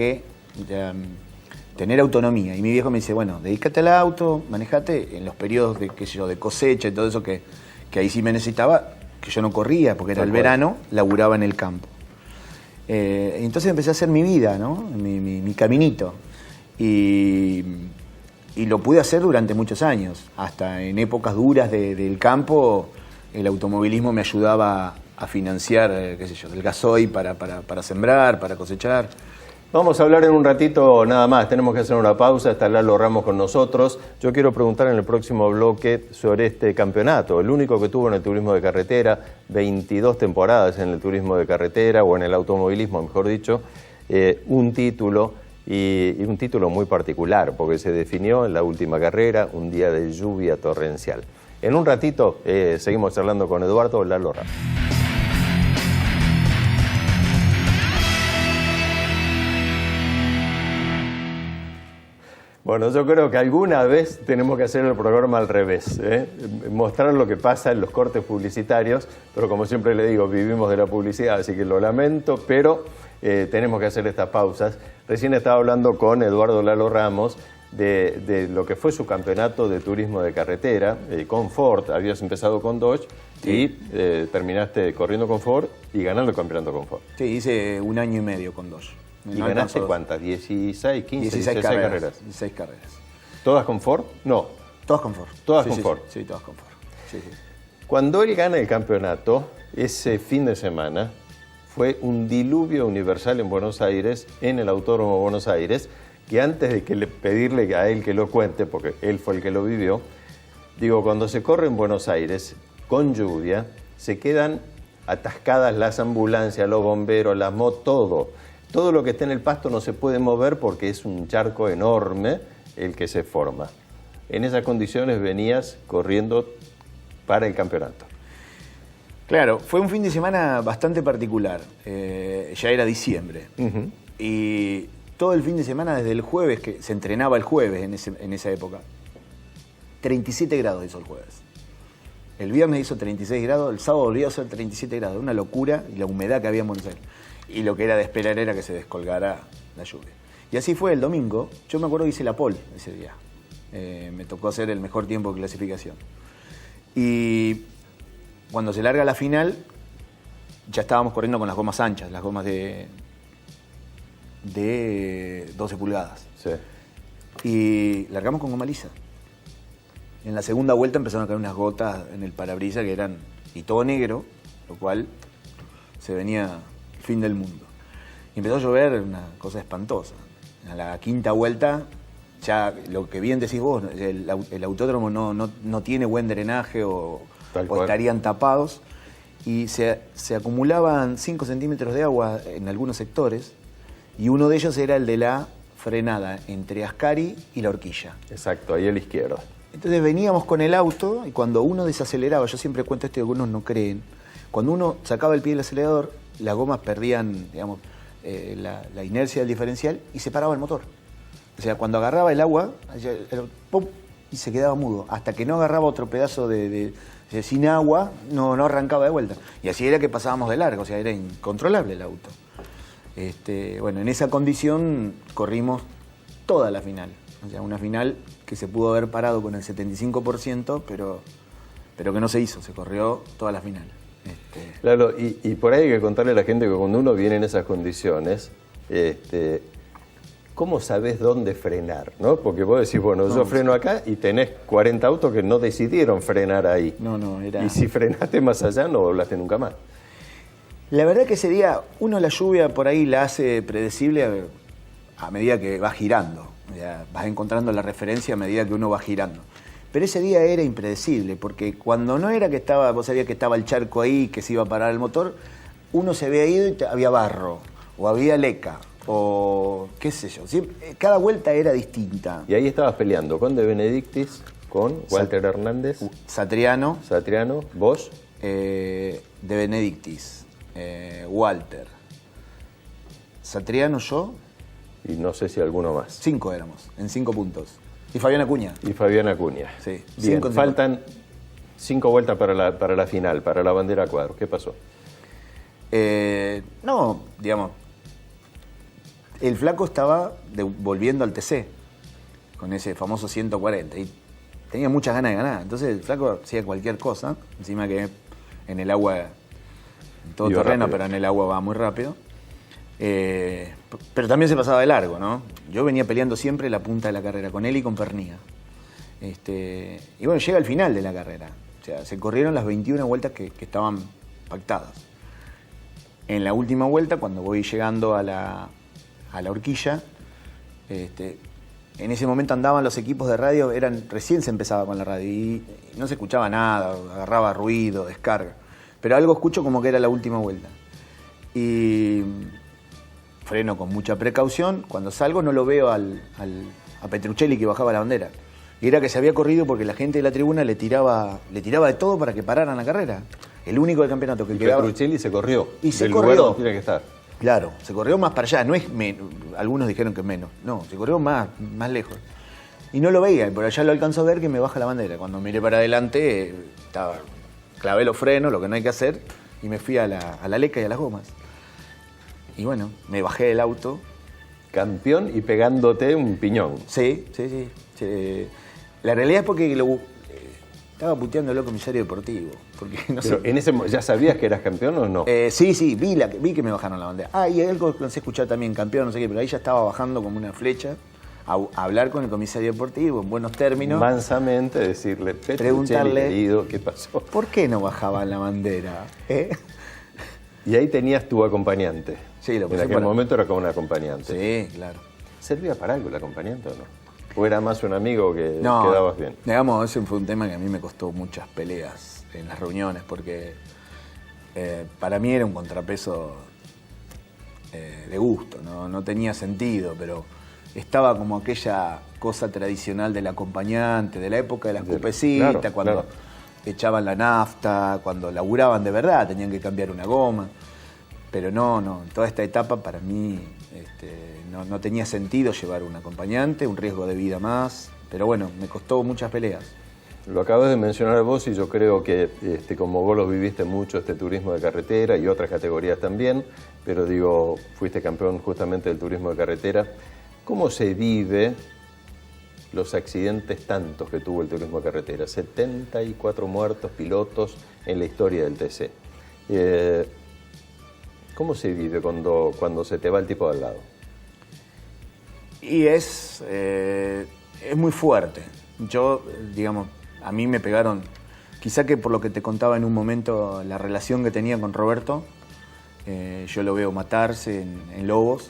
tener autonomía. Y mi viejo me dice, bueno, dedícate al auto, manejate en los periodos de, qué sé yo, de cosecha y todo eso que ahí sí me necesitaba, que yo no corría, porque era el verano, laburaba en el campo. Entonces empecé a hacer mi vida, ¿no? Mi caminito. Y lo pude hacer durante muchos años. Hasta en épocas duras del campo, el automovilismo me ayudaba a financiar, qué sé yo, el gasoil para sembrar, para cosechar. Vamos a hablar en un ratito nada más, tenemos que hacer una pausa, está Lalo Ramos con nosotros. Yo quiero preguntar en el próximo bloque sobre este campeonato, el único que tuvo en el turismo de carretera, 22 temporadas en el turismo de carretera, o en el automovilismo, mejor dicho, un título, y un título muy particular, porque se definió en la última carrera, un día de lluvia torrencial. En un ratito seguimos charlando con Eduardo Lalo Ramos. Bueno, yo creo que alguna vez tenemos que hacer el programa al revés, mostrar lo que pasa en los cortes publicitarios, pero como siempre le digo, vivimos de la publicidad, así que lo lamento, pero tenemos que hacer estas pausas. Recién estaba hablando con Eduardo Lalo Ramos de lo que fue su campeonato de turismo de carretera con Ford. Habías empezado con Dodge y terminaste corriendo con Ford y ganando el campeonato con Ford. Sí, hice un año y medio con Dodge. ¿Y ganaste cuántas? ¿16, 15, 16 carreras? 16 carreras. ¿Todas con Ford? No. Todas con Ford. ¿Todas con Ford? Sí, todas con Ford. Sí. Cuando él gana el campeonato, ese fin de semana, fue un diluvio universal en Buenos Aires, en el Autódromo de Buenos Aires, que antes de pedirle a él que lo cuente, porque él fue el que lo vivió, digo, cuando se corre en Buenos Aires con lluvia, se quedan atascadas las ambulancias, los bomberos, las motos, todo. Todo lo que esté en el pasto no se puede mover porque es un charco enorme el que se forma. En esas condiciones venías corriendo para el campeonato. Claro, fue un fin de semana bastante particular. Ya era diciembre. Uh-huh. Y todo el fin de semana, desde el jueves, que se entrenaba el jueves en esa época, 37 grados hizo el jueves. El viernes hizo 36 grados, el sábado volvió a hacer 37 grados. Una locura, y la humedad que había en Buenos Aires. Y lo que era de esperar era que se descolgara la lluvia. Y así fue el domingo. Yo me acuerdo que hice la pole ese día. Me tocó hacer el mejor tiempo de clasificación. Y cuando se larga la final, ya estábamos corriendo con las gomas anchas, las gomas de 12 pulgadas. Sí. Y largamos con goma lisa. En la segunda vuelta empezaron a caer unas gotas en el parabrisas que eran y todo negro, lo cual se venía el fin del mundo. Y empezó a llover, una cosa espantosa. A la quinta vuelta, ya lo que bien decís vos, el autódromo no tiene buen drenaje o estarían tapados. y se acumulaban 5 centímetros de agua en algunos sectores, y uno de ellos era el de la frenada entre Ascari y La Horquilla. Exacto, ahí a la izquierda. Entonces veníamos con el auto y cuando uno desaceleraba, yo siempre cuento esto y algunos no creen, cuando uno sacaba el pie del acelerador, las gomas perdían, digamos, la inercia del diferencial y se paraba el motor. O sea, cuando agarraba el agua, ¡pum!, y se quedaba mudo. Hasta que no agarraba otro pedazo sin agua, no arrancaba de vuelta. Y así era que pasábamos de largo, o sea, era incontrolable el auto. Bueno, en esa condición corrimos toda la final. O sea, una final que se pudo haber parado con el 75%, pero que no se hizo, se corrió toda la final. Claro, y por ahí hay que contarle a la gente que cuando uno viene en esas condiciones, ¿cómo sabés dónde frenar? ¿No? Porque vos decís, bueno, yo freno acá y tenés 40 autos que no decidieron frenar ahí. No, era... Y si frenaste más allá, no doblaste nunca más. La verdad que ese día, la lluvia por ahí la hace predecible a medida que va girando. O sea, vas encontrando la referencia a medida que uno va girando. Pero ese día era impredecible, porque cuando no era que estaba, vos sabías que estaba el charco ahí, que se iba a parar el motor, uno se había ido y había barro, o había leca, o qué sé yo. Cada vuelta era distinta. Y ahí estabas peleando con De Benedictis, con Walter Hernández, Satriano, vos, De Benedictis, Walter, Satriano, yo. Y no sé si alguno más. 5 éramos, en 5 puntos. Y Fabián Acuña. Y Fabián Acuña. Sí. Bien, faltan 5 vueltas para la final, para la bandera a cuadros. ¿Qué pasó? No, digamos, el flaco estaba volviendo al TC con ese famoso 140 y tenía muchas ganas de ganar. Entonces el flaco hacía cualquier cosa, encima que en el agua, en todo terreno, pero en el agua va muy rápido. Pero también se pasaba de largo, ¿no? Yo venía peleando siempre la punta de la carrera, con él y con Pernía. Y bueno, llega al final de la carrera. O sea, se corrieron las 21 vueltas que estaban pactadas. En la última vuelta, cuando voy llegando a la horquilla, en ese momento andaban los equipos de radio, recién se empezaba con la radio y no se escuchaba nada, agarraba ruido, descarga. Pero algo escucho como que era la última vuelta. Y freno con mucha precaución. Cuando salgo no lo veo a Petruccelli que bajaba la bandera. Y era que se había corrido porque la gente de la tribuna le tiraba de todo para que pararan la carrera. El único del campeonato que quedaba. Petruccelli se corrió. Y se del corrió. Lugar donde tiene que estar. Claro, se corrió más para allá. No es algunos dijeron que menos. No, se corrió más lejos. Y no lo veía. Y por allá lo alcanzo a ver que me baja la bandera. Cuando miré para adelante, clavé los frenos, lo que no hay que hacer, y me fui a la leca y a las gomas. Y bueno, me bajé del auto. Campeón y pegándote un piñón. Sí. La realidad es porque estaba puteando al comisario deportivo. Porque no Pero sé. ¿ya sabías que eras campeón o no? Sí, vi que me bajaron la bandera. Y algo que no sé escuchar también, campeón, no sé qué, pero ahí ya estaba bajando como una flecha a hablar con el comisario deportivo en buenos términos. Mansamente decirle, preguntarle, querido, ¿qué pasó? ¿Por qué no bajaban la bandera? Y ahí tenías tu acompañante. Sí, lo en puse aquel momento era como un acompañante. Sí, claro. ¿Servía para algo el acompañante o no? ¿O era más un amigo que No, quedabas bien? Digamos, ese fue un tema que a mí me costó muchas peleas en las reuniones, porque para mí era un contrapeso de gusto, no tenía sentido, pero estaba como aquella cosa tradicional del acompañante, de la época de las cupecitas, claro, cuando echaban la nafta, cuando laburaban de verdad, tenían que cambiar una goma. Pero no, toda esta etapa para mí no tenía sentido llevar un acompañante, un riesgo de vida más. Pero bueno, me costó muchas peleas. Lo acabas de mencionar vos y yo creo que como vos lo viviste mucho, este turismo de carretera y otras categorías también, pero digo, fuiste campeón justamente del turismo de carretera. ¿Cómo se vive los accidentes tantos que tuvo el turismo de carretera? 74 muertos pilotos en la historia del TC. ¿Cómo se vive cuando se te va el tipo de al lado? Y es muy fuerte. Yo, digamos, a mí me pegaron, quizá que por lo que te contaba en un momento, la relación que tenía con Roberto, yo lo veo matarse en Lobos,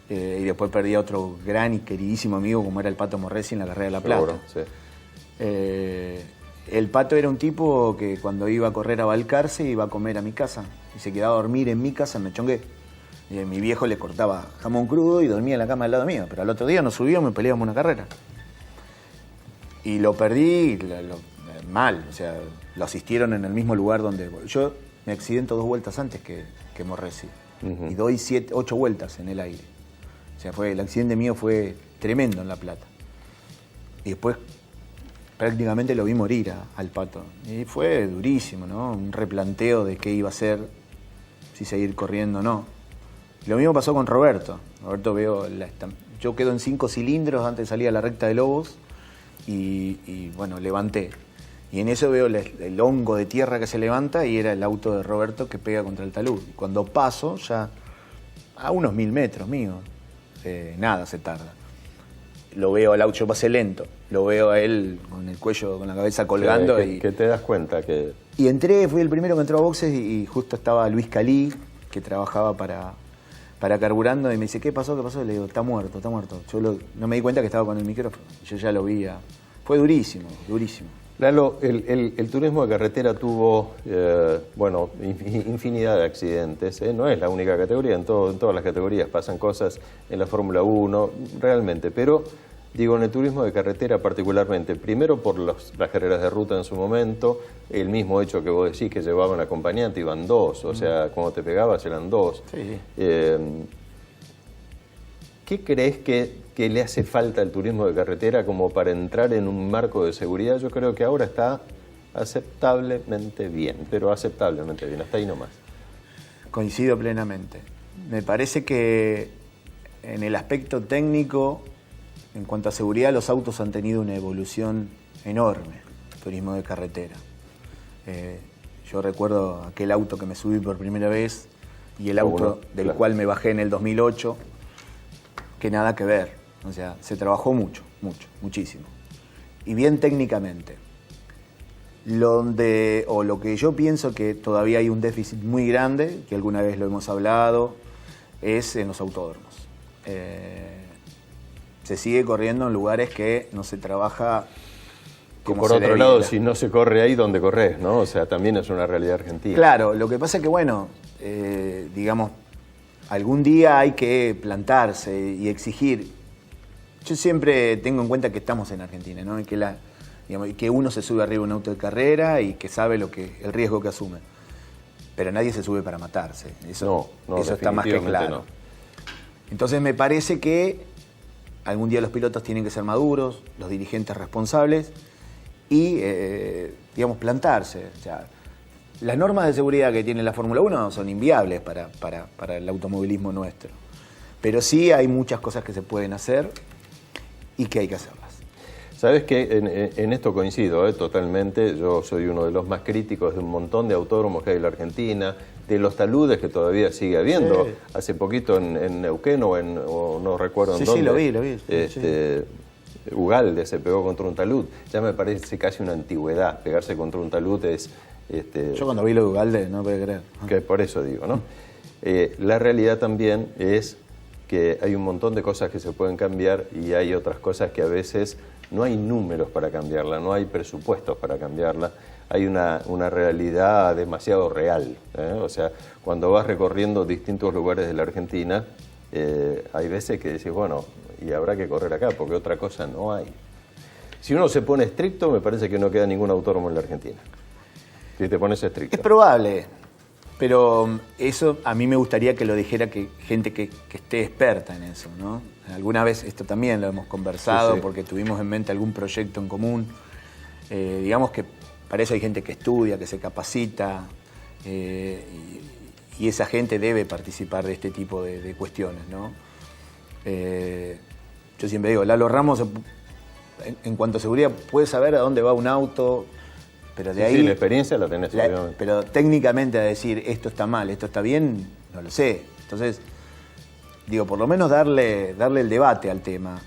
y después perdí a otro gran y queridísimo amigo como era el Pato Morresi en la carrera de La Plata. Seguro, sí. El Pato era un tipo que cuando iba a correr a Balcarce iba a comer a mi casa y se quedaba a dormir en mi casa en Mechongué. Y mi viejo le cortaba jamón crudo y dormía en la cama al lado mío, pero al otro día nos subíamos y peleábamos una carrera. Y lo perdí mal, o sea, lo asistieron en el mismo lugar donde... Yo me accidento 2 vueltas antes que Morresi. Y doy 8 vueltas en el aire. O sea, el accidente mío fue tremendo en La Plata. Y después prácticamente lo vi morir al Pato. Y fue durísimo, ¿no? Un replanteo de qué iba a hacer, si seguir corriendo o no. Lo mismo pasó con Roberto. Roberto yo quedo en 5 cilindros antes de salir a la recta de Lobos y bueno, levanté. Y en eso veo el hongo de tierra que se levanta y era el auto de Roberto que pega contra el talud. Cuando paso, ya a unos 1000 metros mío, nada se tarda. Lo veo al auto, yo pasé lento, lo veo a él con el cuello, con la cabeza colgando. Que te das cuenta que... Y fui el primero que entró a boxes y justo estaba Luis Calí, que trabajaba para Carburando, y me dice, ¿qué pasó? ¿Qué pasó? Y le digo, está muerto. Yo no me di cuenta que estaba con el micrófono, yo ya lo vi. Fue durísimo, durísimo. Lalo, el turismo de carretera tuvo, infinidad de accidentes. No es la única categoría, en todas las categorías pasan cosas en la Fórmula 1, realmente. Pero, digo, en el turismo de carretera particularmente, primero por las carreras de ruta en su momento, el mismo hecho que vos decís que llevaban acompañante, iban 2, o sea, cuando te pegabas eran 2. Sí. ¿Qué crees que le hace falta al turismo de carretera como para entrar en un marco de seguridad? Yo creo que ahora está aceptablemente bien, pero aceptablemente bien, hasta ahí nomás. Coincido plenamente. Me parece que en el aspecto técnico, en cuanto a seguridad, los autos han tenido una evolución enorme, turismo de carretera. Yo recuerdo aquel auto que me subí por primera vez y el auto del cual me bajé en el 2008, que nada que ver. O sea, se trabajó muchísimo. Y bien técnicamente. Lo que yo pienso que todavía hay un déficit muy grande, que alguna vez lo hemos hablado, es en los autódromos. Se sigue corriendo en lugares que no se trabaja como por se otro debía. lado, si no se corre ahí, ¿dónde corres? ¿No? O sea, también es una realidad argentina. Claro, lo que pasa es que, bueno, digamos, algún día hay que plantarse y exigir. Yo siempre tengo en cuenta que estamos en Argentina, ¿no? Y que uno se sube arriba de un auto de carrera y que sabe el riesgo que asume. Pero nadie se sube para matarse. Eso está más que claro. No. Entonces me parece que algún día los pilotos tienen que ser maduros, los dirigentes responsables y, digamos, plantarse. O sea, las normas de seguridad que tiene la Fórmula 1 son inviables para el automovilismo nuestro. Pero sí hay muchas cosas que se pueden hacer y que hay que hacerlas. Sabes que en esto coincido totalmente. Yo soy uno de los más críticos de un montón de autódromos que hay en la Argentina, de los taludes que todavía sigue habiendo. Sí. Hace poquito en Neuquén o no recuerdo en dónde. Sí, lo vi. Ugalde se pegó contra un talud. Ya me parece casi una antigüedad. Pegarse contra un talud es... Yo cuando vi lo de Ugalde no podía creer. Que por eso digo, ¿no? La realidad también es que hay un montón de cosas que se pueden cambiar y hay otras cosas que a veces no hay números para cambiarla, no hay presupuestos para cambiarla. Hay una realidad demasiado real. O sea, cuando vas recorriendo distintos lugares de la Argentina, hay veces que decís, bueno, y habrá que correr acá, porque otra cosa no hay. Si uno se pone estricto, me parece que no queda ningún autódromo en la Argentina. Si te pones estricto. Es probable, pero eso a mí me gustaría que lo dijera gente que esté experta en eso, ¿no? Alguna vez esto también lo hemos conversado, sí. Porque tuvimos en mente algún proyecto en común. Digamos que para eso hay gente que estudia, que se capacita, y esa gente debe participar de este tipo de cuestiones, ¿no? Yo siempre digo, Lalo Ramos, en cuanto a seguridad, puede saber a dónde va un auto, pero de ahí... Sí, la experiencia la tenés, obviamente. Pero técnicamente a decir esto está mal, esto está bien, no lo sé. Entonces, digo, por lo menos darle el debate al tema.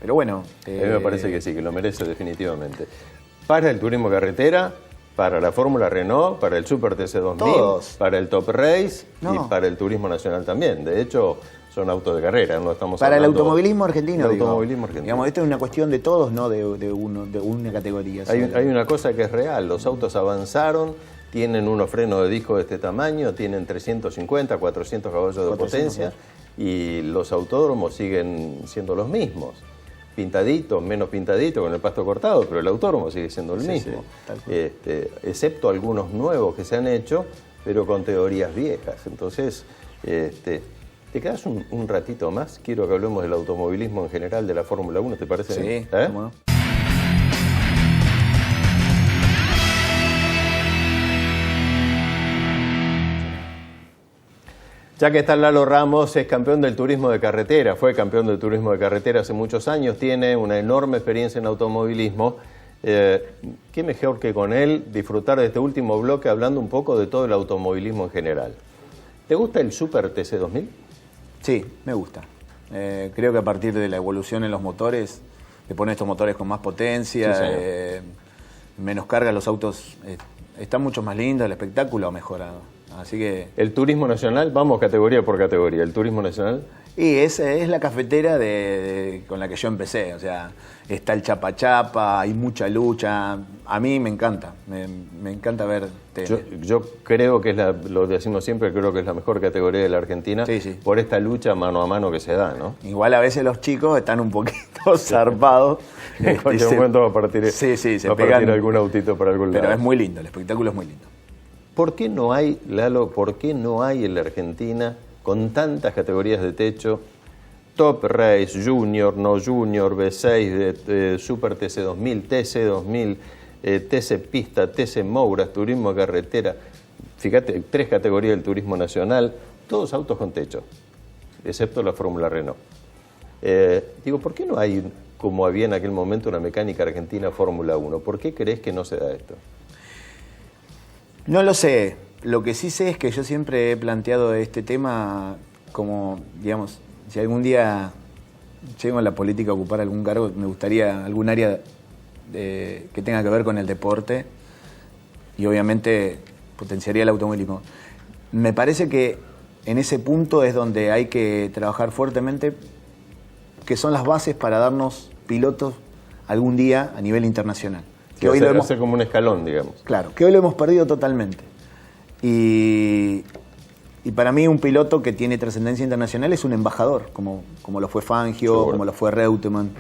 Pero bueno... A mí me parece que sí, que lo merece definitivamente. Para el turismo carretera, para la Fórmula Renault, para el Super TC2000, Todos. para el Top Race No. y para el Turismo Nacional también. De hecho, son autos de carrera, no estamos Para el hablando automovilismo argentino. del digo. automovilismo argentino. Digamos, esto es una cuestión de todos, no de una categoría. Hay una cosa que es real, los autos avanzaron, tienen unos frenos de disco de este tamaño, tienen 350, 400 caballos de 400, potencia y los autódromos siguen siendo los mismos. Pintaditos, menos pintaditos, con el pasto cortado, pero el autódromo sigue siendo el mismo. Sí, tal cual. Excepto algunos nuevos que se han hecho, pero con teorías viejas. Entonces, ¿te quedas un ratito más? Quiero que hablemos del automovilismo en general, de la Fórmula 1, ¿te parece? Sí, cómo no. Ya que está Lalo Ramos, es campeón del turismo de carretera, fue campeón del turismo de carretera hace muchos años, tiene una enorme experiencia en automovilismo. ¿Qué mejor que con él disfrutar de este último bloque hablando un poco de todo el automovilismo en general? ¿Te gusta el Super TC2000? Sí, me gusta. Creo que a partir de la evolución en los motores, le ponen estos motores con más potencia, Sí, menos carga, los autos están mucho más lindos, el espectáculo ha mejorado. Así que... El turismo nacional, vamos categoría por categoría, el turismo nacional. Y esa es la cafetera con la que yo empecé, o sea, está el chapa chapa, hay mucha lucha, a mí me encanta, me encanta ver tele. Yo creo que lo decimos siempre, creo que es la mejor categoría de la Argentina, Sí, sí. por esta lucha mano a mano que se da, ¿no? Igual a veces los chicos están un poquito zarpados. En cualquier momento va a partir, Sí, se va a partir pegan, algún autito para algún lado. pero es muy lindo, el espectáculo es muy lindo. ¿Por qué no hay, Lalo, por qué no hay en la Argentina, con tantas categorías de techo, Top Race, Junior, No Junior, B6, Super TC2000, TC2000, TC Pista, TC Mouras, Turismo Carretera? Fíjate, 3 categorías del turismo nacional, todos autos con techo, excepto la Fórmula Renault. Digo, ¿por qué no hay, como había en aquel momento, una mecánica argentina Fórmula 1? ¿Por qué crees que no se da esto? No lo sé, lo que sí sé es que yo siempre he planteado este tema como, digamos, si algún día llego a la política a ocupar algún cargo, me gustaría algún área que tenga que ver con el deporte y obviamente potenciaría el automovilismo. Me parece que en ese punto es donde hay que trabajar fuertemente, que son las bases para darnos pilotos algún día a nivel internacional. Que hoy lo hemos, hacer como un escalón, digamos. claro, que hoy lo hemos perdido totalmente. Y para mí un piloto que tiene trascendencia internacional es un embajador, como lo fue Fangio, Seguro. como lo fue Reutemann.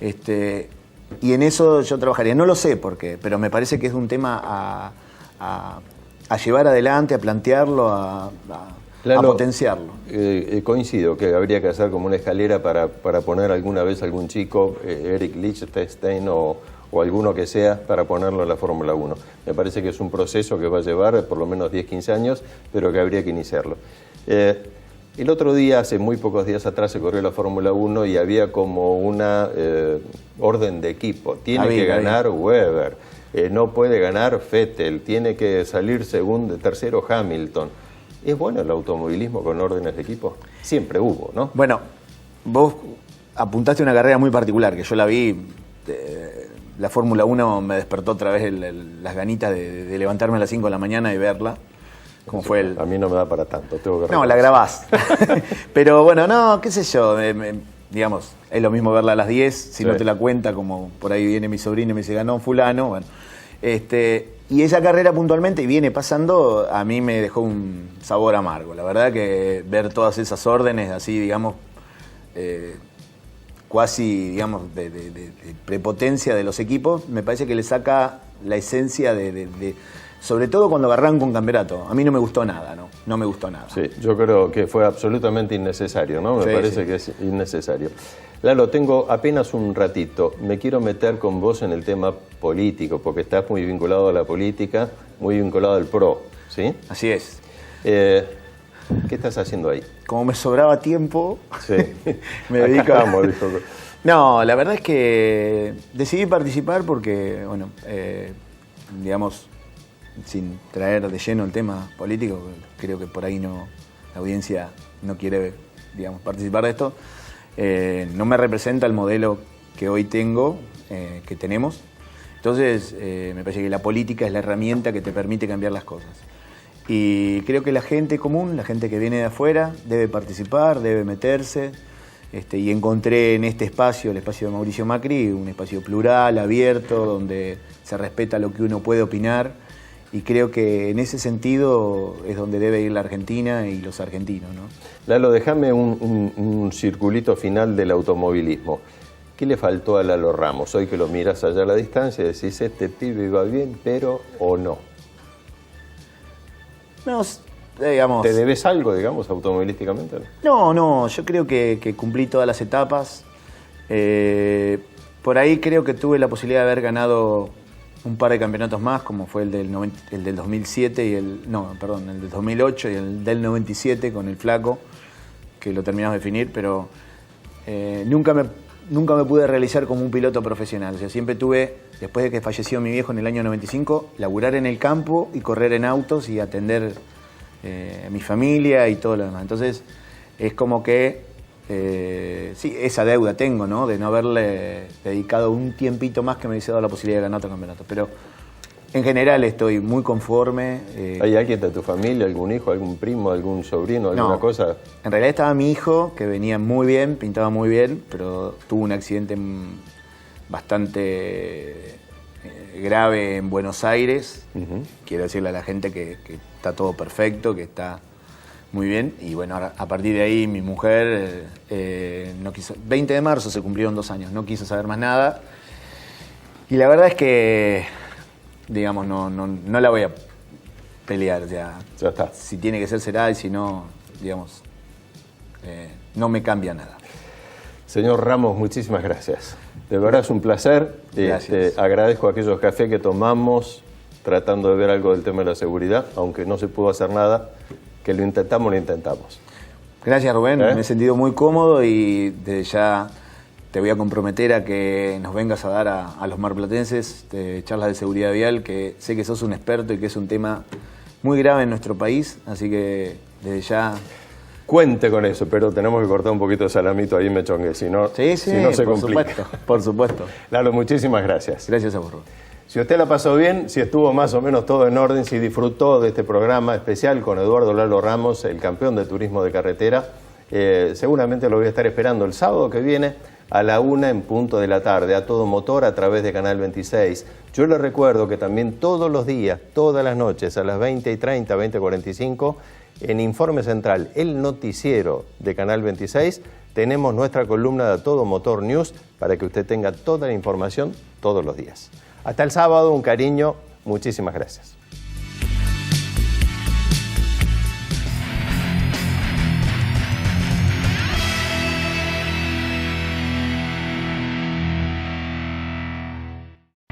Y en eso yo trabajaría. No lo sé por qué, pero me parece que es un tema a llevar adelante, a plantearlo, a potenciarlo. Coincido que habría que hacer como una escalera para poner alguna vez algún chico, Eric Lichtenstein o alguno que sea, para ponerlo en la Fórmula 1. Me parece que es un proceso que va a llevar por lo menos 10, 15 años, pero que habría que iniciarlo. El otro día, hace muy pocos días atrás, se corrió la Fórmula 1 y había como una orden de equipo. Tiene que ganar Webber, no puede ganar Vettel, tiene que salir tercero Hamilton. ¿Es bueno el automovilismo con órdenes de equipo? Siempre hubo, ¿no? Bueno, vos apuntaste una carrera muy particular, que yo la vi. La Fórmula 1 me despertó otra vez las ganitas de levantarme a las 5 de la mañana y verla. Como fue A mí no me da para tanto, tengo que No, la grabás. Pero bueno, no, qué sé yo, digamos, es lo mismo verla a las 10, si no te la cuenta, como por ahí viene mi sobrino y me dice, ganó fulano, bueno. Y esa carrera puntualmente, y viene pasando, a mí me dejó un sabor amargo. La verdad que ver todas esas órdenes así, digamos, cuasi, digamos, de prepotencia de los equipos, me parece que le saca la esencia sobre todo cuando arranca un campeonato. A mí no me gustó nada, ¿no? No me gustó nada. Sí, yo creo que fue absolutamente innecesario, ¿no? Me parece que es innecesario. Lalo, tengo apenas un ratito. Me quiero meter con vos en el tema político, porque estás muy vinculado a la política, muy vinculado al PRO, ¿sí? Así es. ¿Qué estás haciendo ahí? Como me sobraba tiempo, sí. me dedico a... dijo. No, la verdad es que decidí participar porque, bueno, digamos, sin traer de lleno el tema político, creo que por ahí no, la audiencia no quiere, digamos, participar de esto. No me representa el modelo que hoy tengo, que tenemos, Entonces, me parece que la política es la herramienta que te permite cambiar las cosas. Y creo que la gente común, la gente que viene de afuera, debe participar, debe meterse. Y encontré en este espacio, el espacio de Mauricio Macri, un espacio plural, abierto, donde se respeta lo que uno puede opinar. Y creo que en ese sentido es donde debe ir la Argentina y los argentinos, ¿no? Lalo, déjame un circulito final del automovilismo. ¿Qué le faltó a Lalo Ramos? Hoy que lo miras allá a la distancia y decís, este pibe va bien, pero o no. No, digamos... ¿Te debes algo, digamos, automovilísticamente? No, yo creo que cumplí todas las etapas. Por ahí creo que tuve la posibilidad de haber ganado un par de campeonatos más, como fue el del 2007 y el del 2008 y el del 97 con el Flaco, que lo terminamos de definir, pero nunca me pude realizar como un piloto profesional. O sea, siempre tuve, después de que falleció mi viejo en el año 95, laburar en el campo y correr en autos y atender a mi familia y todo lo demás. Entonces, es como que, sí, esa deuda tengo, ¿no? De no haberle dedicado un tiempito más que me hubiese dado la posibilidad de ganar otro campeonato. Pero en general estoy muy conforme. ¿Hay alguien de tu familia, algún hijo, algún primo, algún sobrino, alguna cosa? En realidad estaba mi hijo, que venía muy bien, pintaba muy bien, pero tuvo un accidente bastante grave en Buenos Aires. Quiero decirle a la gente que está todo perfecto, que está muy bien. Y bueno, ahora, a partir de ahí mi mujer no quiso. 20 de marzo se cumplieron 2 años, no quiso saber más nada. Y la verdad es que, digamos, no la voy a pelear. O sea, ya está. Si tiene que ser, será, y si no, digamos, no me cambia nada. Señor Ramos, muchísimas gracias. De verdad es un placer. Gracias. Agradezco aquellos cafés que tomamos tratando de ver algo del tema de la seguridad, aunque no se pudo hacer nada, que lo intentamos. Gracias, Rubén. Me he sentido muy cómodo y desde ya te voy a comprometer a que nos vengas a dar a los marplatenses charlas de seguridad vial, que sé que sos un experto y que es un tema muy grave en nuestro país, así que desde ya... Cuente con eso, pero tenemos que cortar un poquito de salamito ahí, Mechongue, si no se complica. Por supuesto. Lalo, muchísimas gracias. Gracias a vos, Rubén. Si usted la pasó bien, si estuvo más o menos todo en orden, si disfrutó de este programa especial con Eduardo Lalo Ramos, el campeón de turismo de carretera, seguramente lo voy a estar esperando el sábado que viene a la 1 en punto de la tarde, a todo motor a través de Canal 26. Yo le recuerdo que también todos los días, todas las noches, a las 20:30, 20:45, en Informe Central, el noticiero de Canal 26, tenemos nuestra columna de A Todo Motor News para que usted tenga toda la información todos los días. Hasta el sábado, un cariño, muchísimas gracias.